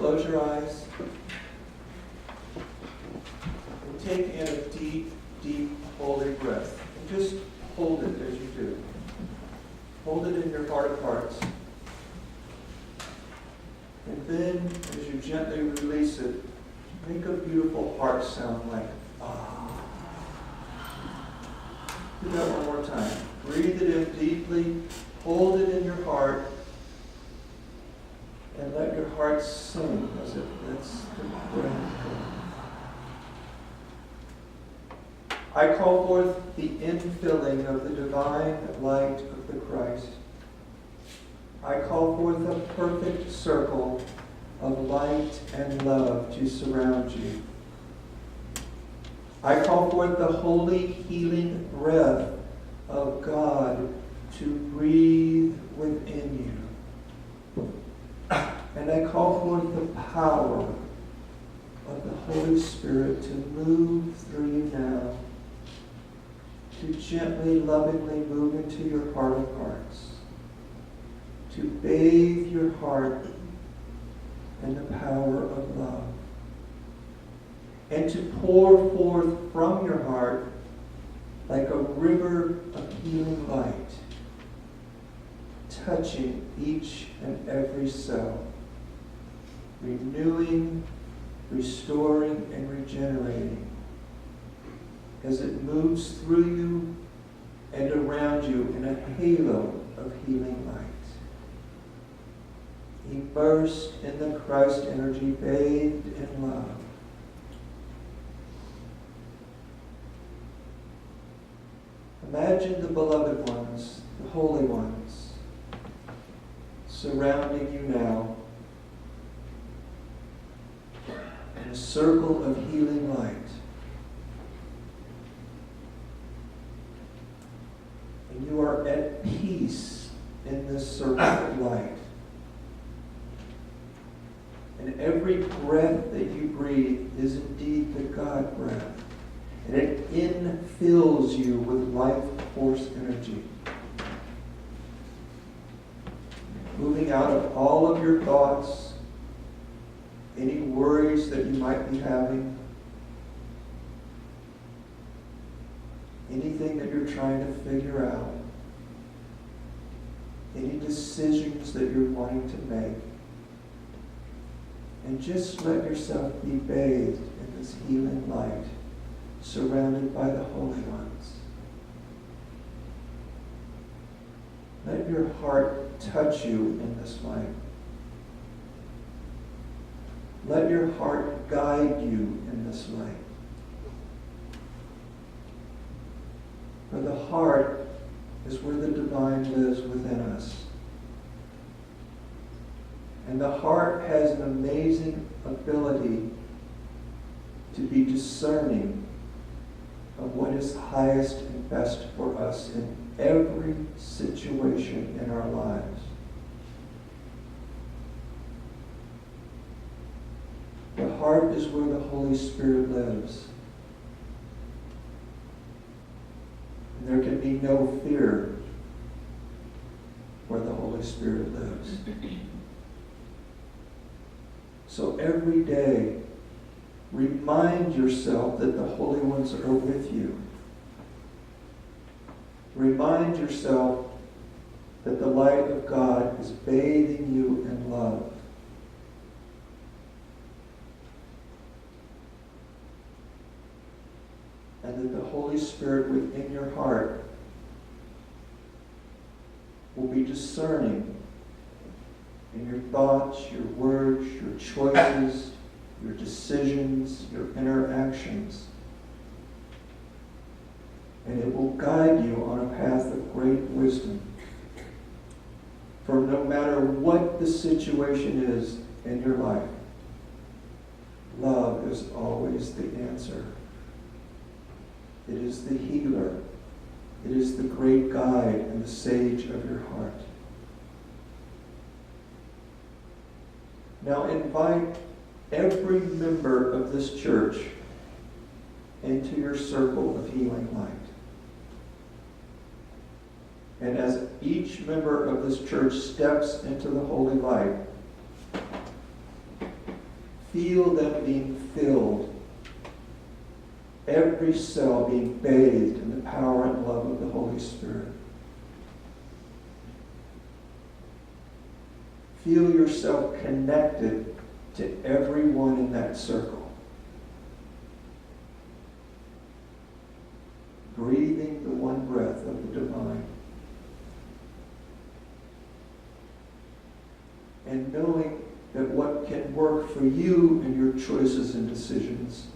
close your eyes and take in a deep, deep, holy breath. And just hold it as you do. Hold it in your heart of hearts. And then, as you gently release it, make a beautiful heart sound like ah. Do that one more time. Breathe it in deeply. Hold it in your heart. And let your heart sing as it lets the breath go. I call forth the infilling of the divine light of the Christ. I call forth a perfect circle of light and love to surround you. I call forth the holy healing breath of God to breathe within you. And I call forth the power of the Holy Spirit to move through you now, to gently, lovingly move into your heart of hearts, to bathe your heart in the power of love, and to pour forth from your heart like a river of healing light, touching each and every cell, renewing, restoring, and regenerating as it moves through you and around you in a halo of healing light. Immersed in the Christ energy, bathed in love. Imagine the beloved ones, the holy ones, surrounding you now in a circle of healing light. And you are at peace in this circle of light. And every breath that you breathe is indeed the God breath. And it infills you with life force energy. Moving out of all of your thoughts, any worries that you might be having, anything that you're trying to figure out, any decisions that you're wanting to make. And just let yourself be bathed in this healing light, surrounded by the holy ones. Let your heart touch you in this light. Let your heart guide you in this light. For the heart is where the divine lives within us. And the heart has an amazing ability to be discerning of what is highest and best for us in every situation in our lives. The heart is where the Holy Spirit lives. And there can be no fear where the Holy Spirit lives. So every day, remind yourself that the holy ones are with you. Remind yourself that the light of God is bathing you in love. And that the Holy Spirit within your heart will be discerning in your thoughts, your words, your choices, your decisions, your interactions. And it will guide you on a path of great wisdom. For no matter what the situation is in your life, love is always the answer. It is the healer. It is the great guide and the sage of your heart. Now invite every member of this church into your circle of healing light. And as each member of this church steps into the holy light, Feel them being filled. Every cell being bathed in the power and love of the Holy Spirit. Feel yourself connected to everyone in that circle. Breathing the one breath of the divine. And knowing that what can work for you in your choices and decisions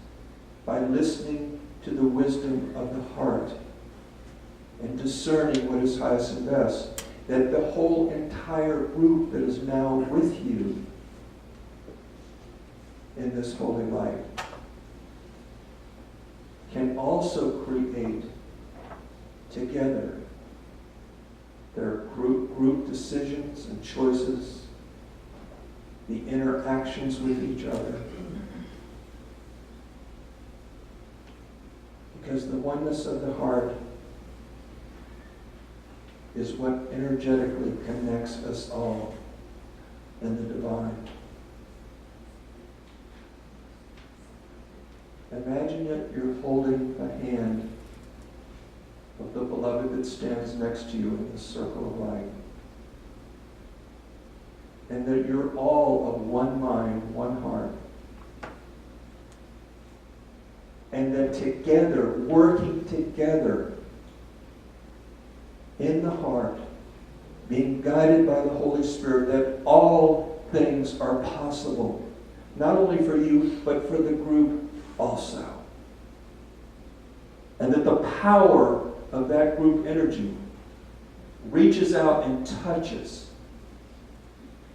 by listening to the wisdom of the heart and discerning what is highest and best, that the whole entire group that is now with you in this holy life can also create together their group decisions and choices, the interactions with each other. Because the oneness of the heart is what energetically connects us all in the divine. Imagine that you're holding the hand of the beloved that stands next to you in the circle of light. And that you're all of one mind, one heart. And that together, working together in the heart, being guided by the Holy Spirit, that all things are possible. Not only for you, but for the group also. And that the power of that group energy reaches out and touches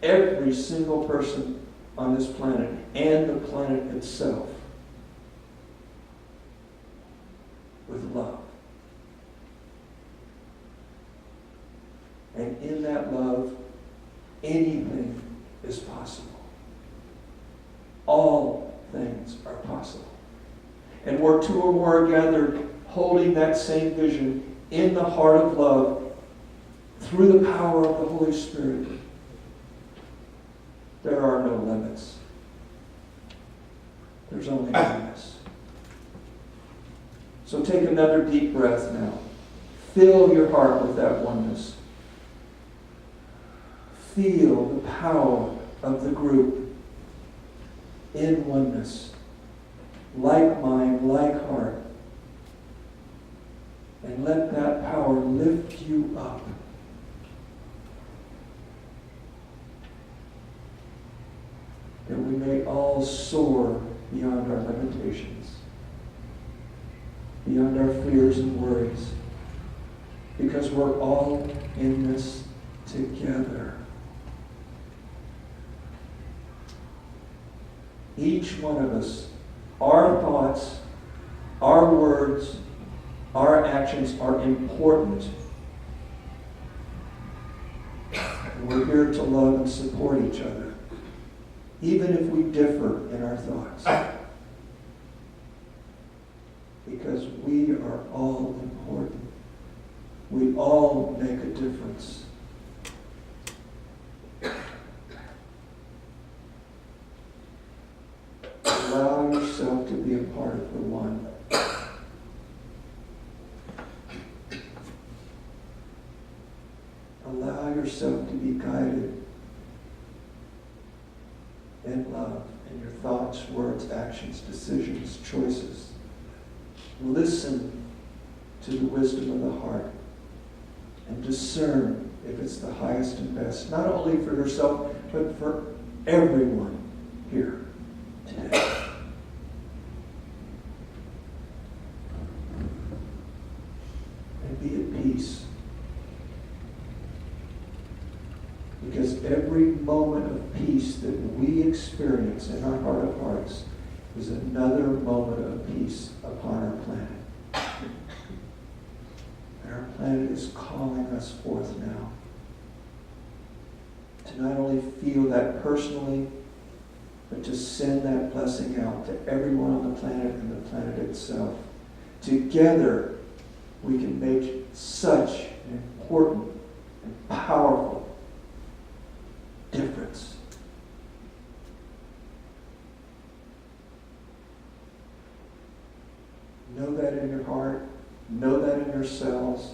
every single person on this planet and the planet itself with love. And in that love, anything is possible. All things are possible. And where two or more are gathered, holding that same vision in the heart of love, through the power of the Holy Spirit, there are no limits. There's only oneness. So take another deep breath now. Fill your heart with that oneness. Feel the power of the group in oneness. Like mind, like heart. And let that power lift you up. That we may all soar beyond our limitations, beyond our fears and worries, because we're all in this together. Each one of us, our thoughts, our words, our actions are important. And we're here to love and support each other, even if we differ in our thoughts. Because we are all important. We all make a difference. Allow yourself to be a part of the one. Allow yourself to be guided in love in your thoughts, words, actions, decisions, choices. Listen to the wisdom of the heart and discern if it's the highest and best, not only for yourself, but for everyone here today. And be at peace. Because every moment of peace that we experience in our heart of hearts is another moment of peace upon our planet. And our planet is calling us forth now to not only feel that personally, but to send that blessing out to everyone on the planet and the planet itself. Together, we can make such an important and powerful difference. yourselves.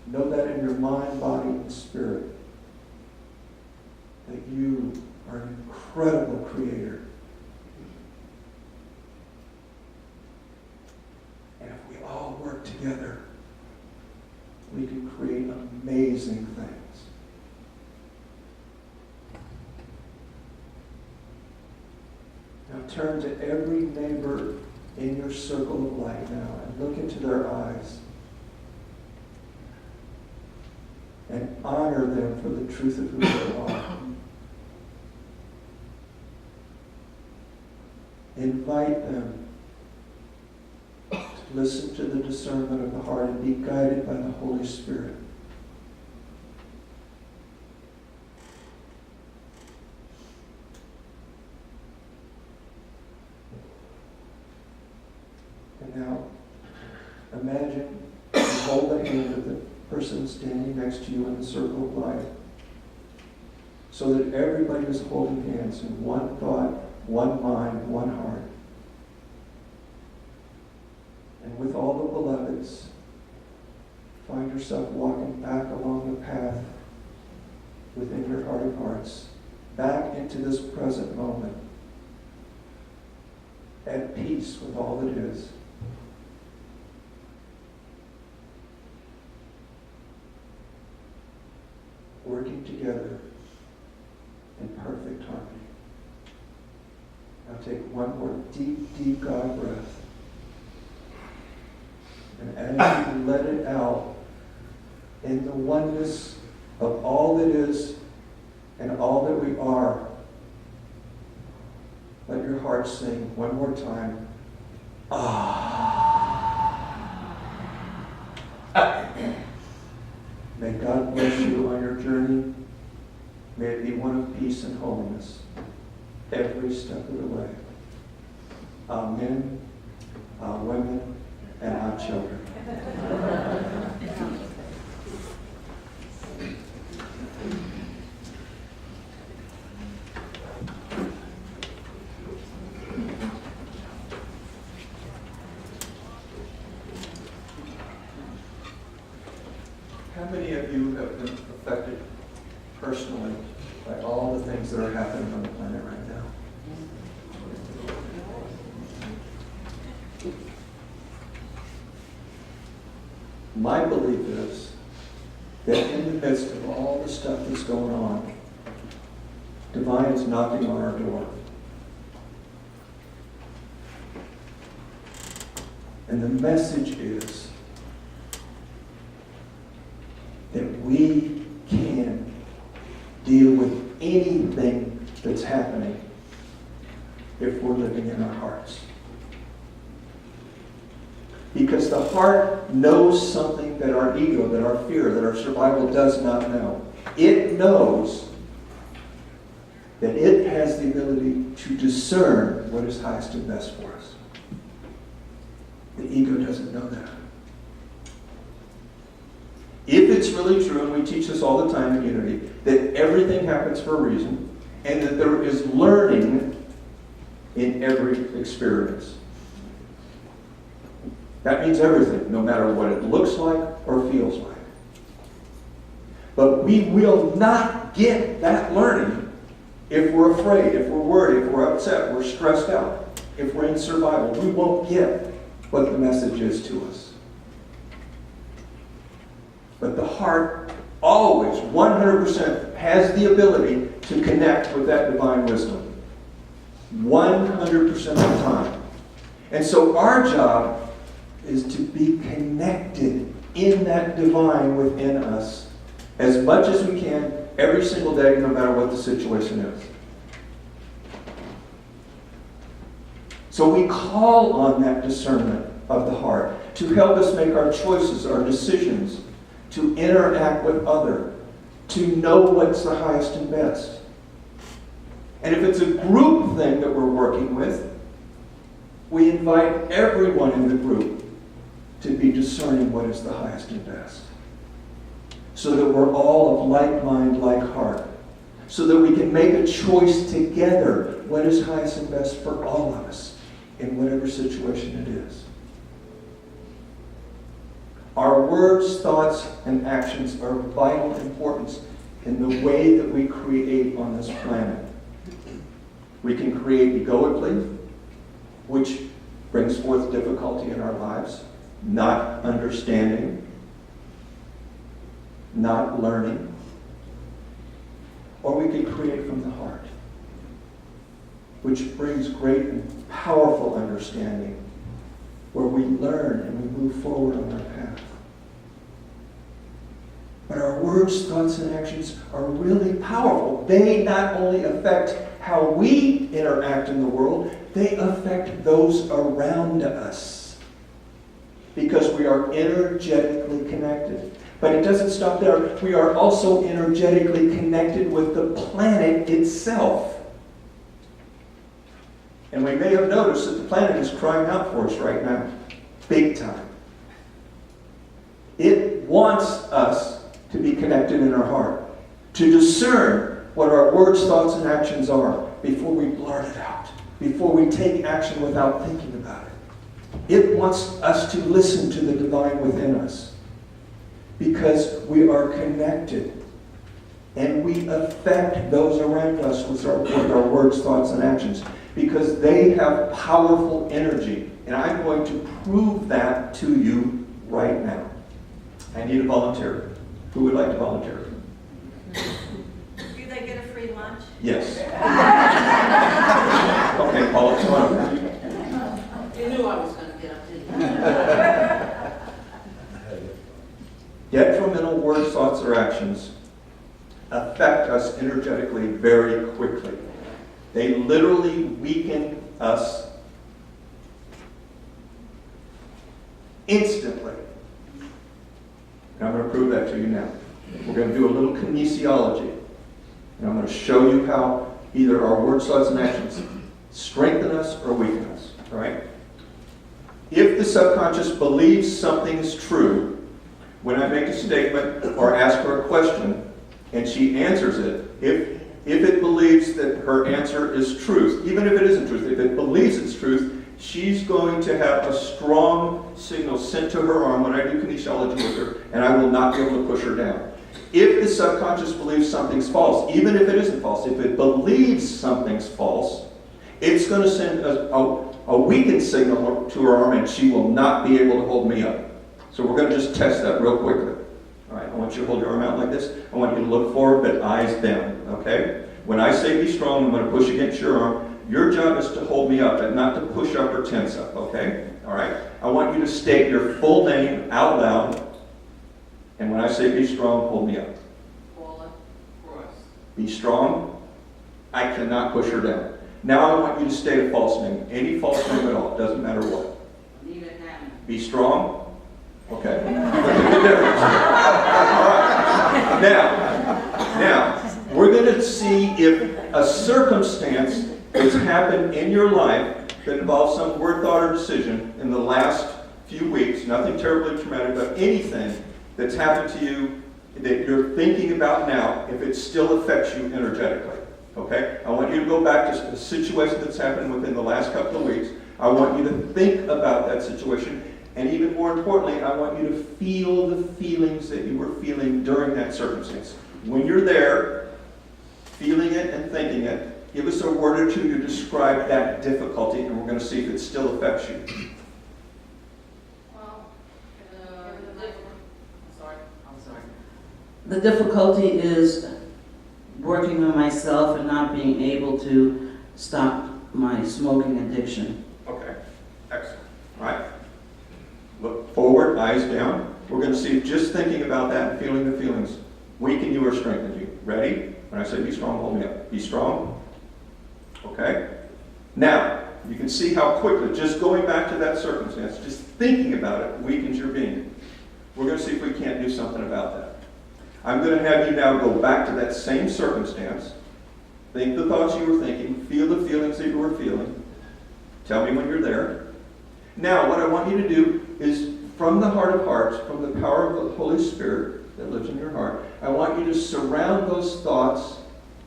Know that in your mind, body, and spirit, that you are an incredible creator. And if we all work together, we can create amazing things. Now turn to every neighbor in your circle of light now and look into their eyes and honor them for the truth of who they are. Invite them to listen to the discernment of the heart and be guided by the Holy Spirit. And now, imagine you hold the hand of the person standing next to you in the circle of life, so that everybody is holding hands in one thought, one mind, one heart. And with all the beloveds, find yourself walking back along the path within your heart of hearts, back into this present moment, at peace with all that is. Working together in perfect harmony. Now take one more deep, deep God breath. And as you let it out in the oneness of all that is and all that we are, let your heart sing one more time. May God bless you on your journey. May it be one of peace and holiness every step of the way. Our men, our women, and our children. How many of you have been affected personally by all the things that are happening on the planet right now? My belief is that in the midst of all the stuff that's going on, divine is knocking on our door. And the message is that we can deal with anything that's happening if we're living in our hearts. Because the heart knows something that our ego, that our fear, that our survival does not know. It knows that it has the ability to discern what is highest and best for us. The ego doesn't know that. If it's really true, and we teach this all the time in Unity, that everything happens for a reason, and that there is learning in every experience. That means everything, no matter what it looks like or feels like. But we will not get that learning if we're afraid, if we're worried, if we're upset, we're stressed out, if we're in survival. We won't get what the message is to us. But the heart always, 100%, has the ability to connect with that divine wisdom. 100% of the time. And so our job is to be connected in that divine within us as much as we can every single day, no matter what the situation is. So we call on that discernment of the heart to help us make our choices, our decisions, to interact with others, to know what's the highest and best. And if it's a group thing that we're working with, we invite everyone in the group to be discerning what is the highest and best. So that we're all of like mind, like heart. So that we can make a choice together what is highest and best for all of us in whatever situation it is. Our Our words, thoughts, and actions are of vital importance in the way that we create on this planet. We can create egoically, which brings forth difficulty in our lives, not understanding, not learning, or we can create from the heart, which brings great and powerful understanding, where we learn and we move forward on our path. But our words, thoughts, and actions are really powerful. They not only affect how we interact in the world, they affect those around us, because we are energetically connected. But it doesn't stop there. We are also energetically connected with the planet itself. And we may have noticed that the planet is crying out for us right now, big time. It wants us to be connected in our heart, to discern what our words, thoughts, and actions are before we blurt it out, before we take action without thinking about it. It wants us to listen to the divine within us, because we are connected and we affect those around us with our words, thoughts, and actions, because they have powerful energy. And I'm going to prove that to you right now. I need a volunteer. Who would like to volunteer? Do they get a free lunch? Yes. Okay, Paula, come on. You knew I was going to get up, didn't you? Detrimental words, thoughts, or actions affect us energetically very quickly. They literally weaken us instantly. And I'm going to prove that to you now. We're going to do a little kinesiology. And I'm going to show you how either our words, thoughts, and actions strengthen us or weaken us. All right? If the subconscious believes something is true, when I make a statement or ask her a question and she answers it, if it believes that her answer is truth, even if it isn't truth, if it believes it's truth, she's going to have a strong signal sent to her arm when I do kinesiology with her, and I will not be able to push her down. If the subconscious believes something's false, even if it isn't false, if it believes something's false, it's going to send a weakened signal to her arm, and she will not be able to hold me up. So we're going to just test that real quickly. All right, I want you to hold your arm out like this. I want you to look forward, but eyes down, okay? When I say be strong, I'm going to push against your arm. Your job is to hold me up and not to push up or tense up, okay? All right? I want you to state your full name out loud. And when I say be strong, hold me up. Paula Cross. Be strong. I cannot push her down. Now I want you to state a false name. Any false name at all. Doesn't matter what. Anita Hammond. Be strong. Okay. Look at the difference. All right. Now, we're going to see if a circumstance that's happened in your life that involves some word, thought, or decision in the last few weeks, nothing terribly traumatic, but anything that's happened to you that you're thinking about now, if it still affects you energetically. Okay? I want you to go back to a situation that's happened within the last couple of weeks. I want you to think about that situation. And even more importantly, I want you to feel the feelings that you were feeling during that circumstance. When you're there, feeling it and thinking it, give us a word or two to describe that difficulty, and we're going to see if it still affects you. Well, I'm sorry. The difficulty is working on myself and not being able to stop my smoking addiction. Okay, excellent. All right. Look forward, eyes down. We're going to see if just thinking about that and feeling the feelings weaken you or strengthen you. Ready? When I say be strong, hold me up. Be strong. Okay? Now, you can see how quickly, just going back to that circumstance, just thinking about it weakens your being. We're going to see if we can't do something about that. I'm going to have you now go back to that same circumstance. Think the thoughts you were thinking. Feel the feelings that you were feeling. Tell me when you're there. Now, what I want you to do is, from the heart of hearts, from the power of the Holy Spirit that lives in your heart, I want you to surround those thoughts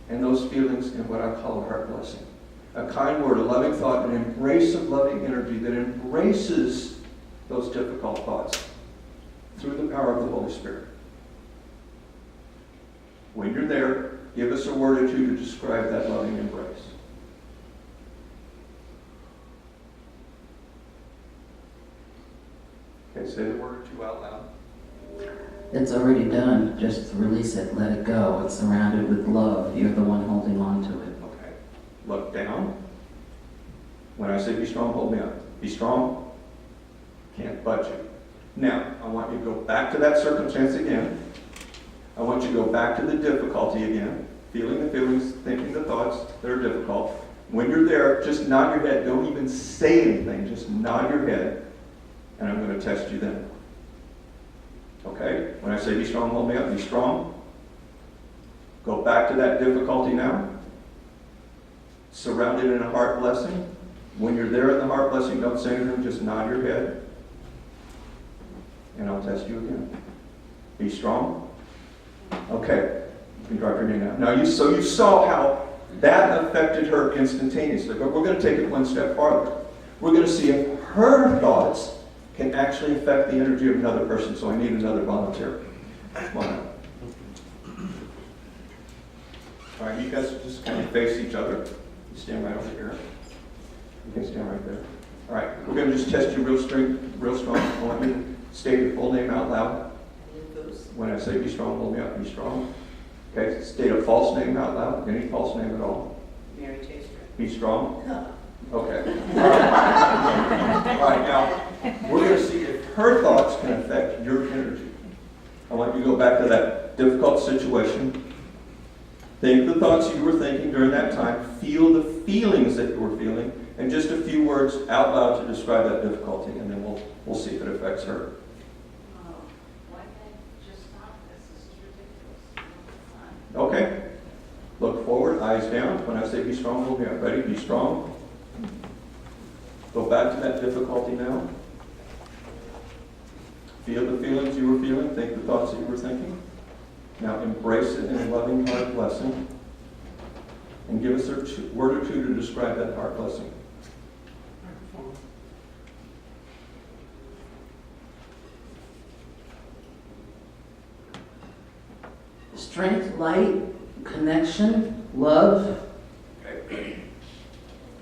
and those feelings in what I call a heart blessing. A kind word, a loving thought, an embrace of loving energy that embraces those difficult thoughts. through the power of the Holy Spirit. When you're there, give us a word or two to describe that loving embrace. Okay, say the word or two out loud. It's already done. Just release it. Let it go. It's surrounded with love. You're the one holding on to it. Okay. Look down. When I say be strong, hold me up. Be strong. Can't budge you. Now, I want you to go back to that circumstance again. I want you to go back to the difficulty again. Feeling the feelings, thinking the thoughts that are difficult. When you're there, just nod your head. Don't even say anything. Just nod your head. And I'm going to test you then. Okay? When I say be strong, hold me up. Be strong. Go back to that difficulty now. Surrounded in a heart blessing. When you're there in the heart blessing, don't say anything. Just nod your head. And I'll test you again. Be strong. Okay. You can drop your knee now. Now, so you saw how that affected her instantaneously. But we're going to take it one step farther. We're going to see if her thoughts can actually affect the energy of another person. So I need another volunteer. Come on up. All right, you guys just kind of face each other. You stand right over here. You can stand right there. All right, we're going to just test you real strong. I want you to state your full name out loud. When I say be strong, hold me up. Be strong. Okay, state a false name out loud. Any false name at all. Mary Taster. Be strong. Okay. All right, now we're going to see if her thoughts can affect your energy. I want you to go back to that difficult situation. Think the thoughts you were thinking during that time. Feel the feelings that you were feeling. And just a few words out loud to describe that difficulty. And then we'll see if it affects her. Why can't I just stop this? This is ridiculous. Okay. Look forward, eyes down. When I say be strong, hold me up. Ready? Be strong. Go back to that difficulty now. Feel the feelings you were feeling. Think the thoughts that you were thinking. Now embrace it in a loving heart blessing. And give us a word or two to describe that heart blessing. Strength, light, connection, love. Okay.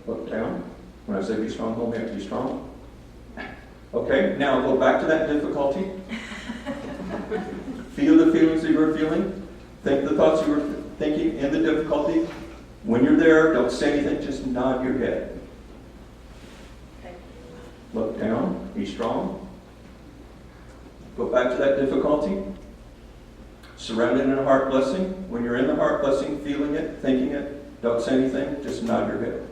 Look down. When I say be strong, hold me up. Be strong. Okay, now go back to that difficulty. Feel the feelings that you were feeling. Think the thoughts you were thinking in the difficulty. When you're there, don't say anything, just nod your head. Look down. Be strong. Go back to that difficulty. Surrounded in a heart blessing. When you're in the heart blessing, feeling it, thinking it, don't say anything, just nod your head.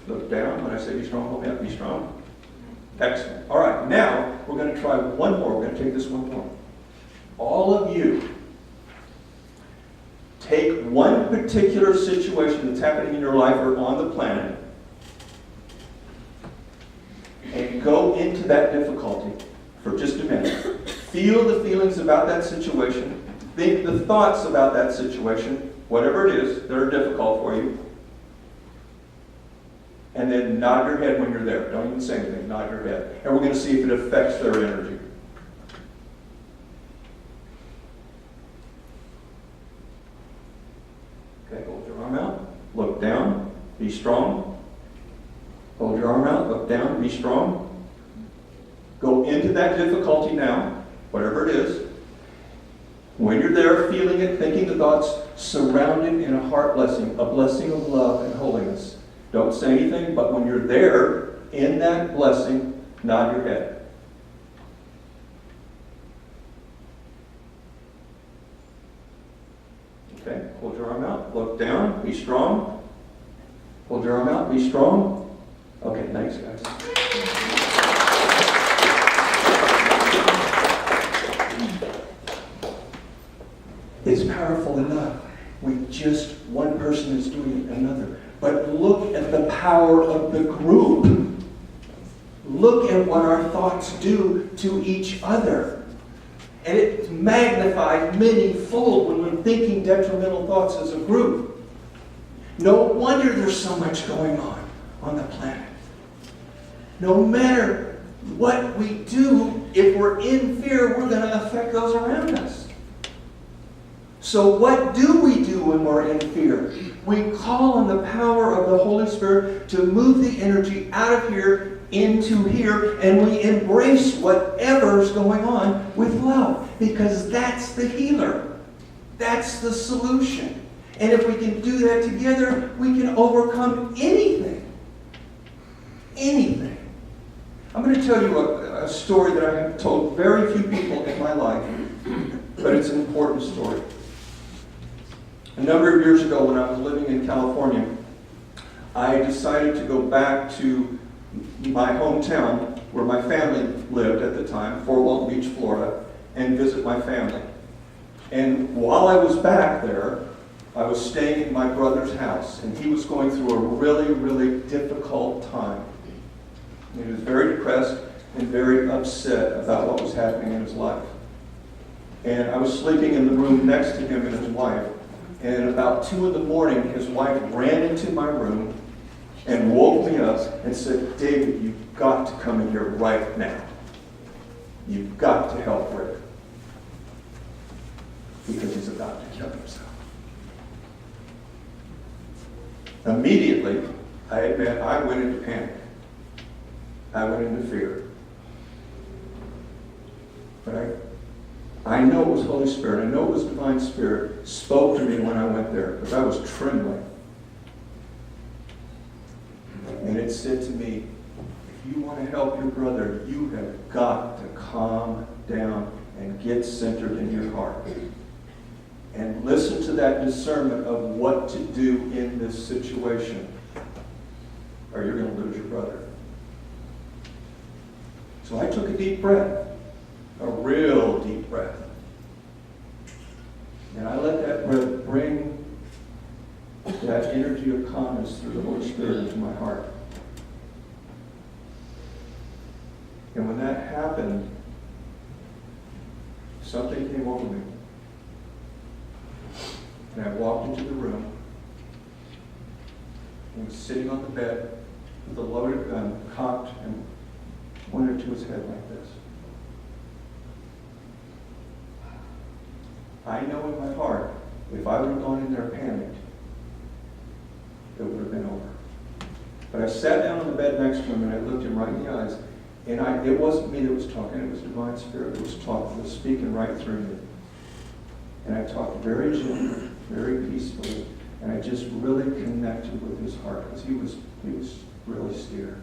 Look down. When I say be strong, hold me up. Be strong. Excellent. All right, now we're going to try one more. We're going to take this one more. All of you, take one particular situation that's happening in your life or on the planet and go into that difficulty for just a minute. Feel the feelings about that situation. Think the thoughts about that situation, whatever it is that are difficult for you. And then nod your head when you're there. Don't even say anything. Nod your head. And we're going to see if it affects their energy. Okay, hold your arm out. Look down. Be strong. Hold your arm out. Look down. Be strong. Go into that difficulty now, whatever it is. When you're there, feeling it, thinking the thoughts, surrounded in a heart blessing, a blessing of love and holiness. Don't say anything, but when you're there in that blessing, nod your head. Okay, hold your arm out, look down, be strong. Hold your arm out, be strong. Okay, thanks guys. It's powerful enough with just one person is doing it another. But look at the power of the group. Look at what our thoughts do to each other. And it's magnified many-fold when we're thinking detrimental thoughts as a group. No wonder there's so much going on the planet. No matter what we do, if we're in fear, we're going to affect those around us. So what do we do when we're in fear? We call on the power of the Holy Spirit to move the energy out of here into here, and we embrace whatever's going on with love, because that's the healer. That's the solution. And if we can do that together, we can overcome anything. Anything. I'm going to tell you a story that I have told very few people in my life, but it's an important story. A number of years ago, when I was living in California, I decided to go back to my hometown, where my family lived at the time, Fort Walton Beach, Florida, and visit my family. And while I was back there, I was staying in my brother's house, and he was going through a really, really difficult time. He was very depressed and very upset about what was happening in his life. And I was sleeping in the room next to him and his wife. And about 2 in the morning, his wife ran into my room and woke me up and said, "David, you've got to come in here right now. You've got to help Rick, because he's about to kill himself." Immediately, I admit, I went into panic. I went into fear. But I know it was Holy Spirit. I know it was Divine Spirit spoke to me when I went there, because I was trembling. And it said to me, if you want to help your brother, you have got to calm down and get centered in your heart. And listen to that discernment of what to do in this situation, or you're going to lose your brother. So I took a deep breath, a real deep breath. And I let that breath bring that energy of calmness through the Holy Spirit into my heart. And when that happened, something came over me. And I walked into the room and was sitting on the bed with a loaded gun cocked and pointed to his head like this. I know in my heart, if I would have gone in there panicked, it would have been over. But I sat down on the bed next to him and I looked him right in the eyes. And it wasn't me that was talking, it was Divine Spirit that was talking, that was speaking right through me. And I talked very gently, very peacefully, and I just really connected with his heart, because he was really scared.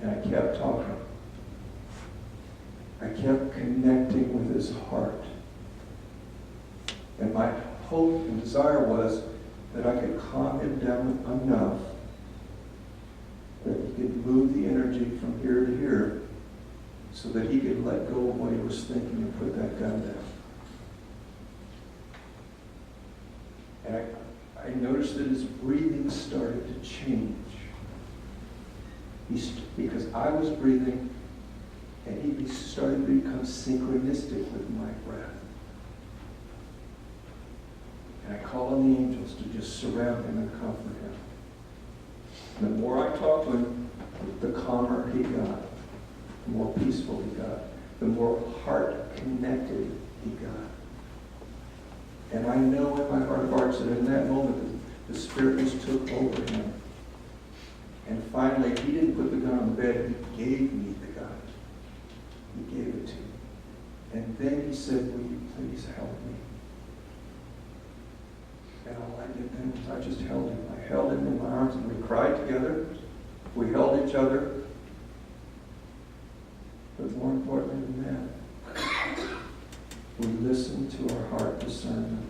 And I kept talking. I kept connecting with his heart. And my hope and desire was that I could calm him down enough that he could move the energy from here to here so that he could let go of what he was thinking and put that gun down. And I noticed that his breathing started to change. Because I was breathing, and he started to become synchronistic with my breath. And I called on the angels to just surround him and comfort him. And the more I talked to him, the calmer he got, the more peaceful he got, the more heart connected he got. And I know in my heart of hearts that in that moment the Spirit just took over him. And finally, he didn't put the gun on the bed, he gave me the gun. He gave it to me. And then he said, "Will you please help me?" And all I did then was I just held him. I held him in my arms and we cried together. We held each other. But more importantly than that, we listened to our heart discernment.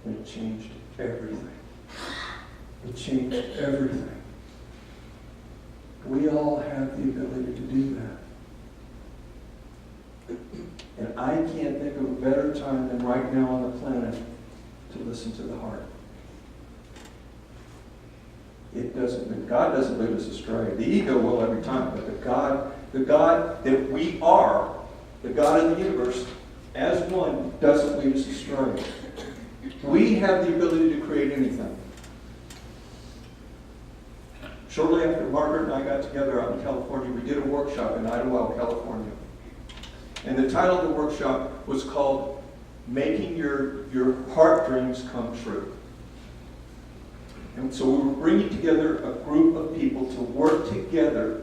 And it changed everything. It changed everything. We all have the ability to do that. And I can't think of a better time than right now on the planet to listen to the heart. God doesn't lead us astray. The ego will every time, but the God that we are, the God of the universe, as one, doesn't lead us astray. We have the ability to create anything. Shortly after Margaret and I got together out in California, we did a workshop in Idlewild, California. And the title of the workshop was called Making Your Heart Dreams Come True. And so we were bringing together a group of people to work together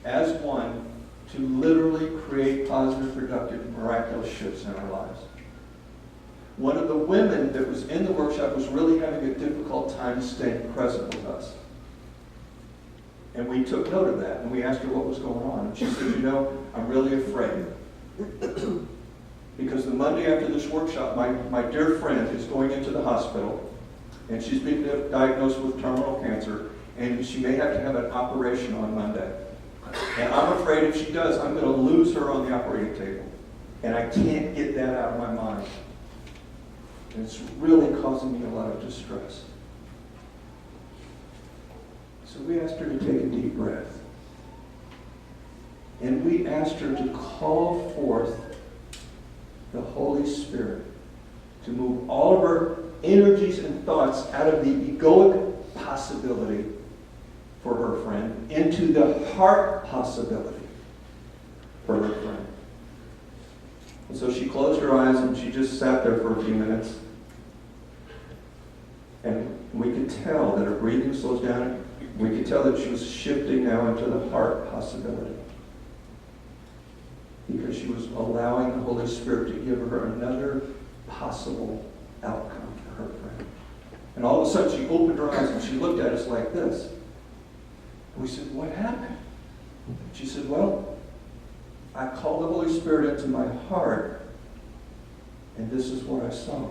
as one to literally create positive, productive, miraculous shifts in our lives. One of the women that was in the workshop was really having a difficult time staying present with us. And we took note of that, and we asked her what was going on. And she said, you know, I'm really afraid. Because the Monday after this workshop, my dear friend is going into the hospital, and she's been diagnosed with terminal cancer, and she may have to have an operation on Monday. And I'm afraid if she does, I'm going to lose her on the operating table. And I can't get that out of my mind. And it's really causing me a lot of distress. So we asked her to take a deep breath. And we asked her to call forth the Holy Spirit to move all of her energies and thoughts out of the egoic possibility for her friend into the heart possibility for her friend. And so she closed her eyes and she just sat there for a few minutes. And we could tell that her breathing slows down. We could tell that she was shifting now into the heart possibility. Because she was allowing the Holy Spirit to give her another possible outcome for her friend. And all of a sudden she opened her eyes and she looked at us like this. And we said, what happened? She said, well, I called the Holy Spirit into my heart, and this is what I saw.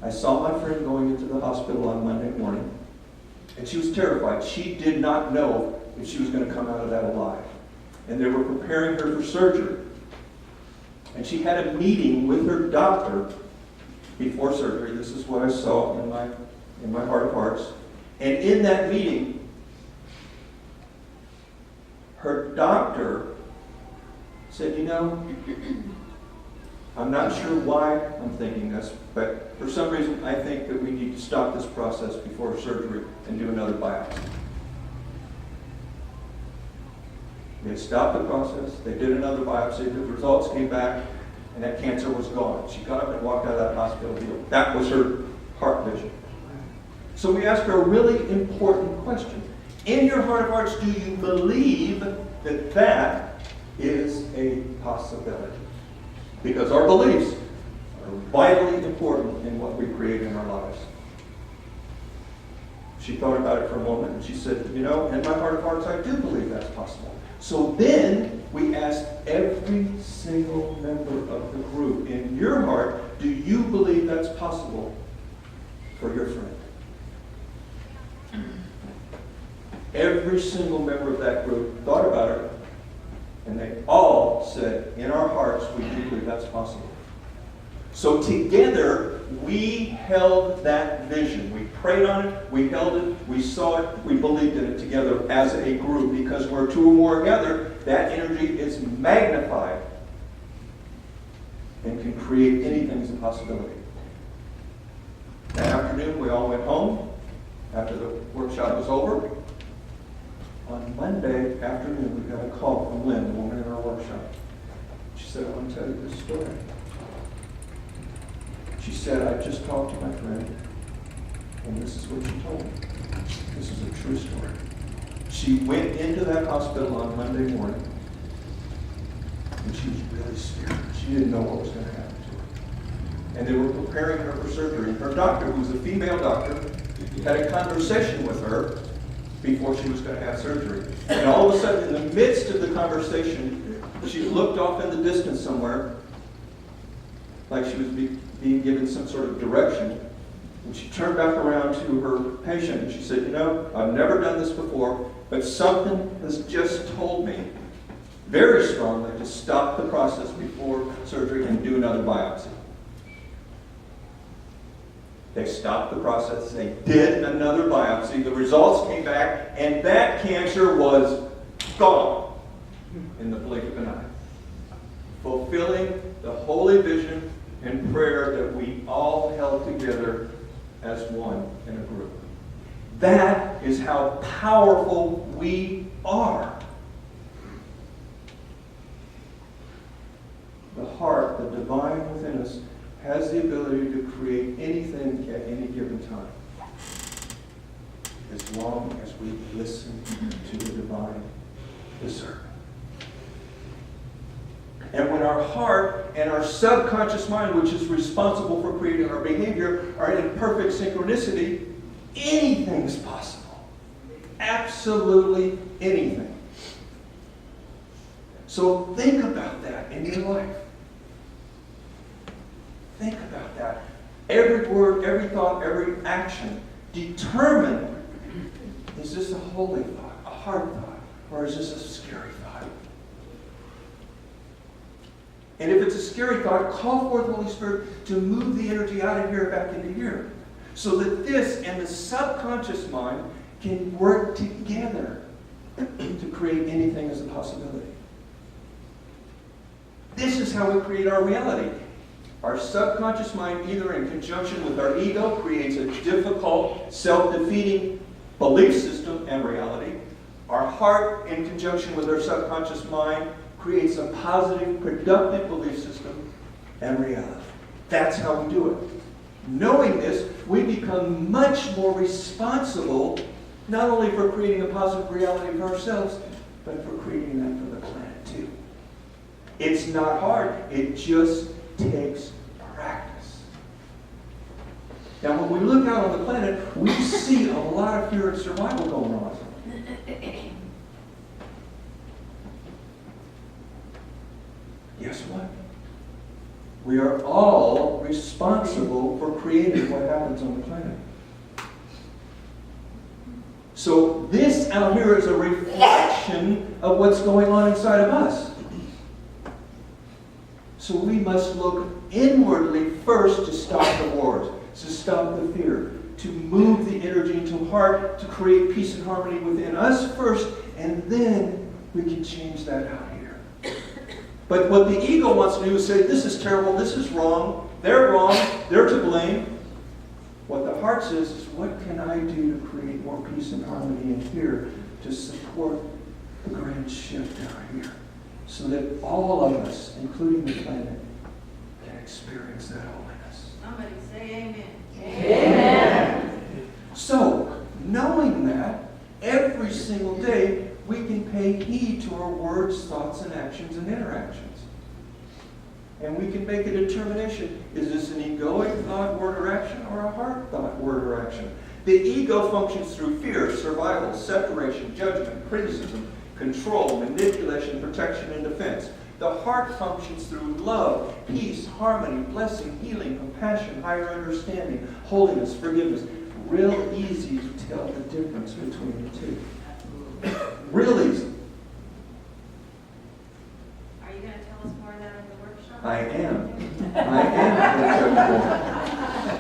I saw my friend going into the hospital on Monday morning, and she was terrified. She did not know if she was going to come out of that alive. And they were preparing her for surgery. And she had a meeting with her doctor before surgery. This is what I saw in my heart of hearts. And in that meeting, her doctor said, you know, I'm not sure why I'm thinking this, but for some reason I think that we need to stop this process before surgery and do another biopsy. They stopped the process, they did another biopsy, the results came back, and that cancer was gone. She got up and walked out of that hospital healed. That was her heart vision. So we asked her a really important question. In your heart of hearts, do you believe that that is a possibility? Because our beliefs are vitally important in what we create in our lives. She thought about it for a moment and she said, you know, in my heart of hearts, I do believe that's possible. So then we asked every single member of the group, in your heart, do you believe that's possible for your friend? Every single member of that group thought about it, and they all said, in our hearts, we do believe that's possible. So together, we held that vision. We prayed on it, we held it, we saw it, we believed in it together as a group. Because where two or more together, that energy is magnified and can create anything as a possibility. That afternoon, we all went home after the workshop was over. On Monday afternoon, we got a call from Lynn, the woman in our workshop. She said, I want to tell you this story. She said, I just talked to my friend, and this is what she told me. This is a true story. She went into that hospital on Monday morning, and she was really scared. She didn't know what was going to happen to her. And they were preparing her for surgery. And her doctor, who was a female doctor, had a conversation with her before she was going to have surgery. And all of a sudden, in the midst of the conversation, she looked off in the distance somewhere, like she was being given some sort of direction. And she turned back around to her patient and she said, you know, I've never done this before, but something has just told me very strongly to stop the process before surgery and do another biopsy. They stopped the process. They did another biopsy. The results came back, and that cancer was gone in the blink of an eye. Fulfilling the holy vision and prayer that we all held together as one in a group. That is how powerful we are. The heart, the divine within us, has the ability to create anything at any given time, as long as we listen to the divine discernment. And when our heart and our subconscious mind, which is responsible for creating our behavior, are in perfect synchronicity, anything is possible. Absolutely anything. So think about that in your life. Think about that. Every word, every thought, every action. Determine, is this a holy thought, a hard thought, or is this a scary thought? And if it's a scary thought, call forth the Holy Spirit to move the energy out of here back into here. So that this and the subconscious mind can work together to create anything as a possibility. This is how we create our reality. Our subconscious mind, either in conjunction with our ego, creates a difficult, self-defeating belief system and reality. Our heart, in conjunction with our subconscious mind, creates a positive, productive belief system and reality. That's how we do it. Knowing this, we become much more responsible, not only for creating a positive reality for ourselves, but for creating that for the planet too. It's not hard. It just takes practice. Now, when we look out on the planet, we see a lot of fear and survival going on. Guess what? We are all responsible for creating what happens on the planet. So this out here is a reflection of what's going on inside of us. So we must look inwardly first to stop the wars, to stop the fear, to move the energy into the heart, to create peace and harmony within us first, and then we can change that out here. But what the ego wants to do is say, this is terrible, this is wrong, they're to blame. What the heart says is, what can I do to create more peace and harmony in here to support the grand shift out here? So that all of us, including the planet, can experience that holiness. Somebody say amen. Amen. So, knowing that, every single day, we can pay heed to our words, thoughts, and actions and interactions. And we can make a determination. Is this an egoic thought, word, or action, or a heart thought, word, or action? The ego functions through fear, survival, separation, judgment, criticism, control, manipulation, protection, and defense. The heart functions through love, peace, harmony, blessing, healing, compassion, higher understanding, holiness, forgiveness. Real easy to tell the difference between the two. Real easy. Are you going to tell us more of that in the workshop? I am.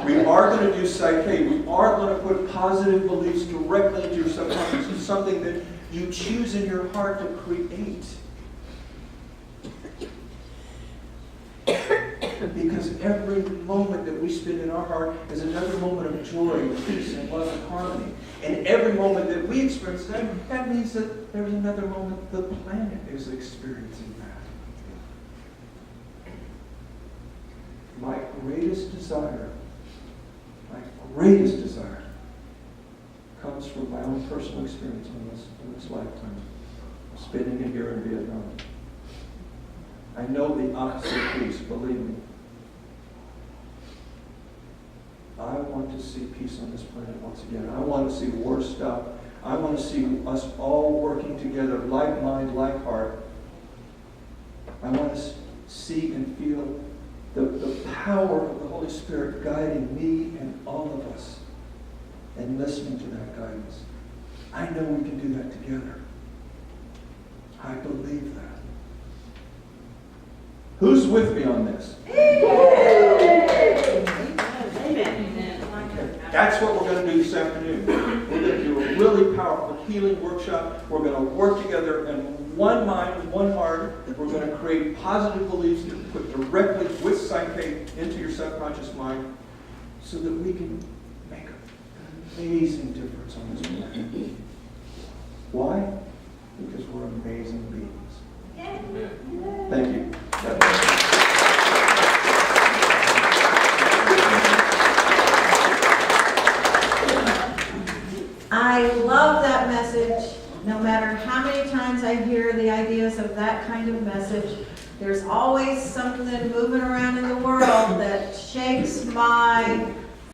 We are going to do psyche. We are going to put positive beliefs directly into your subconscious. It's something that you choose in your heart to create. Because every moment that we spend in our heart is another moment of joy, peace, and love and harmony. And every moment that we experience that, that means that there's another moment the planet is experiencing that. My greatest desire comes from my own personal experience in this lifetime, spending it here in Vietnam. I know the opposite piece, believe me. I want to see peace on this planet once again. I want to see war stop. I want to see us all working together, like mind, like heart. I want to see and feel the power of the Holy Spirit guiding me and all of us and listening to that guidance. I know we can do that together. I believe that. Who's with me on this? That's what we're going to do this afternoon. We're going to do a really powerful healing workshop. We're going to work together in one mind, one heart. We're going to create positive beliefs to put directly with psyche into your subconscious mind so that we can make amazing difference on this planet. Why? Because we're amazing beings. Thank you. I love that message. No matter how many times I hear the ideas of that kind of message, there's always something moving around in the world that shakes my